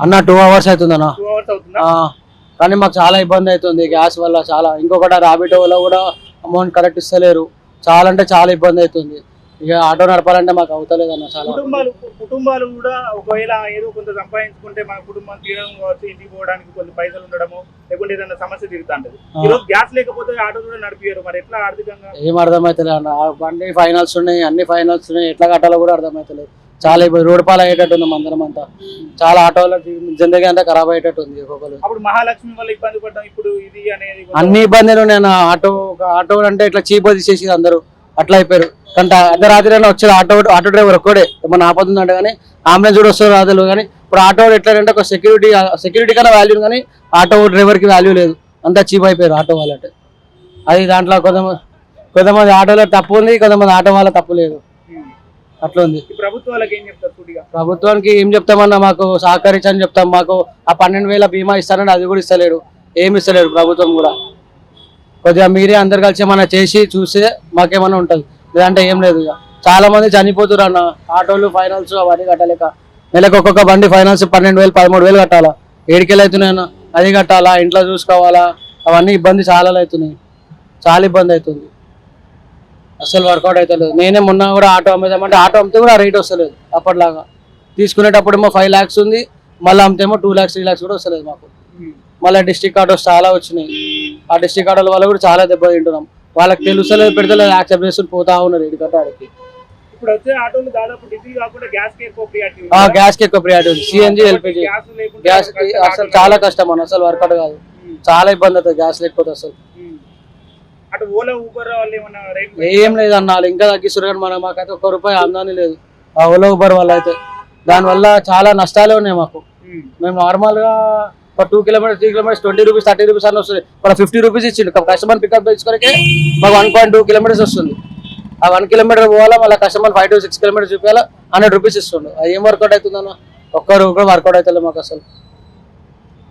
అన్న 2 hours అవుతుందన్న. 2 hours అవుతుందా? కానీ మాకు చాలా ఇబ్బంది అవుతుంది గ్యాస్ వల్ల. చాలా ఇంకొకటి ర్యాపిడో వల్ల కూడా అమౌంట్ కరెక్ట్ ఇస్తలేరు. చాలా అంటే చాలా ఇబ్బంది అవుతుంది. ఇక ఆటో నడపాలంటే మాకు అవుతలేదన్న. చాలా కుటుంబాలు కూడా ఒకవేళ ఏదో కొంత సంపాదించుకుంటే మన కుటుంబం తీయడం కావచ్చు, ఇంటికి పోవడానికి కొన్ని పైసలు ఉండడము, లేకుంటే ఏదైనా సమస్య తిరుగుతుంటది. ఈరోజు గ్యాస్ లేకపోతే ఆటో కూడా నడిపారు, మరి ఎట్లా ఆర్థికంగా? ఏం అర్థమవుతలేదు అన్న. బండి ఫైనాన్స్ ఉన్నాయి, అన్ని ఫైనాన్స్ ఉన్నాయి, ఎట్లా కట్టాలో కూడా అర్థమవుతలేదు. చాలా ఇబ్బంది. రోడ్డు పాలు అయ్యేటట్టు ఉంది అందరం అంతా. చాలా ఆటోల జిందగీ అంతా ఖరాబ్ అయ్యేటట్టు ఉంది. అప్పుడు మహాలక్ష్మి వల్ల ఇబ్బంది పడ్డాం, ఇప్పుడు ఇది అనేది అన్ని ఇబ్బందులు నేను ఆటో అంటే ఇట్లా చీప్ తీసేసి అందరూ అట్లా అయిపోయారు. కంట అర్ధరాత్రి అయినా వచ్చాడు ఆటో డ్రైవర్ ఒక్కడే ఏమన్నా ఆపదుందంటే, కానీ అంబులెన్స్ కూడా వస్తారు రాదు. కానీ ఇప్పుడు ఆటో ఎట్లంటే ఒక సెక్యూరిటీ కన్నా వాల్యూ, కానీ ఆటో డ్రైవర్ కి వాల్యూ లేదు. అంతా చీప్ అయిపోయారు ఆటో వాళ్ళంటే. అది దాంట్లో కొంతమంది ఆటోలో తప్పు ఉంది, కొంతమంది ఆటో వాళ్ళ తప్పు లేదు. అట్లా ఉంది. ప్రభుత్వాలకు ఏం చెప్తారు? ప్రభుత్వానికి ఏం చెప్తామన్నా, మాకు సహకరించని చెప్తాం. మాకు ఆ 12,000 బీమా ఇస్తానని అది కూడా ఇస్తలేడు. ఏమి ఇస్తలేడు ప్రభుత్వం కూడా. కొద్దిగా మీరే అందరు కలిసి ఏమన్నా చేసి చూస్తే మాకేమన్నా ఉంటుంది, లేదంటే ఏం లేదు. ఇక చాలా మంది చనిపోతున్నారు అన్న. ఆటోలు ఫైనాన్స్ అవన్నీ కట్టలేక నెలకు ఒక్కొక్క బండి ఫైనాన్స్ 12,000 13,000 కట్టాలా. 7,000 అవుతున్నాయన్న. అది కట్టాలా, ఇంట్లో చూసుకోవాలా, అవన్నీ ఇబ్బంది చాలా అవుతున్నాయి. చాలా ఇబ్బంది అవుతుంది. అసలు వర్కౌట్ అవుతలేదు. నేనే మొన్న కూడా ఆటో అమ్మేదామంటే ఆటో అమ్మితే కూడా రేట్ వస్తలేదు అప్పటిలాగా. తీసుకునేటప్పుడు ఏమో 5 lakhs ఉంది, మళ్ళీ అమ్మితేమో 2 lakhs 3 lakhs కూడా వస్తలేదు మాకు. మళ్ళీ డిస్ట్రిక్ట్ ఆటోస్ చాలా వచ్చినాయి. ఆ డిస్ట్రిక్ట్ ఆటోల వల్ల కూడా చాలా దెబ్బ తింటున్నాం. వాళ్ళకి తెలుస్తలేదు, పెడతలేదు, యాక్సెప్ట్ చేసుకుని పోతా ఉన్నారు ఇది కట్టాడికి. ఇప్పుడు వచ్చే ఆటోలు దాదాపు డీజిల్ కాకుండా గ్యాస్ కి ఎక్కువ ప్రియారిటీ ఉంది. CNG, LPG. గ్యాస్ అసలు చాలా కష్టం అన్న. అసలు వర్కౌట్ కాదు. చాలా ఇబ్బంది అవుతుంది గ్యాస్ లేకపోతే. అసలు ఏం లేదు అన్న. ఇంకా తగ్గిస్తారు కానీ మాకైతే ₹1 ఆమ్దాని లేదు ఆ ఓలా ఊబర్ వల్ల. అయితే దానివల్ల చాలా నష్టాలే ఉన్నాయి మాకు. మేము నార్మల్ గా ఒక 2 kilometers 3 kilometers 20 rupees 30 rupees అని వస్తుంది. మన 50 rupees ఇచ్చిండు కస్టమర్ పికప్ తెచ్చుకోరికే. మాకు 1.2 kilometers వస్తుంది. ఆ 1 kilometer పోవాలా, మళ్ళీ కస్టమర్ 5 to 6 kilometers చూపించాలా, 100 rupees ఇస్తుండు. అది ఏం వర్కౌట్ అవుతుందన్న? ఒక్కరు కూడా వర్కౌట్ అవుతుంది మాకు అసలు.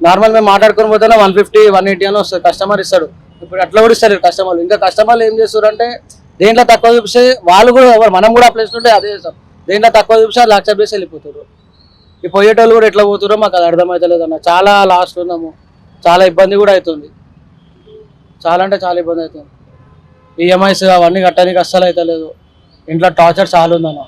నార్మల్ మేము మాట్లాడుకొని పోతే 150 180 అని వస్తుంది, కస్టమర్ ఇస్తాడు. ఇప్పుడు అట్లా కూడా ఇస్తారు కస్టమర్లు. ఇంకా కస్టమర్లు ఏం చేస్తారు అంటే, దేంట్లో తక్కువ చూపిస్తే వాళ్ళు కూడా, మనం కూడా ప్లేస్ ఉంటే అదే చేస్తాం. దేంట్లో తక్కువ చూపిస్తే అది యాక్సెప్ట్ చేసి వెళ్ళిపోతారు. ఈ పోయేటోళ్ళు కూడా ఎట్లా పోతారో మాకు అది అర్థమవుతలేదు అన్న. చాలా లాస్ట్ ఉన్నాము. చాలా ఇబ్బంది కూడా అవుతుంది. చాలా అంటే చాలా ఇబ్బంది అవుతుంది. ఈఎంఐస్ అవన్నీ కట్టడానికి అస్సలు అవుతలేదు. ఇంట్లో టార్చర్ చాలా ఉందన్న.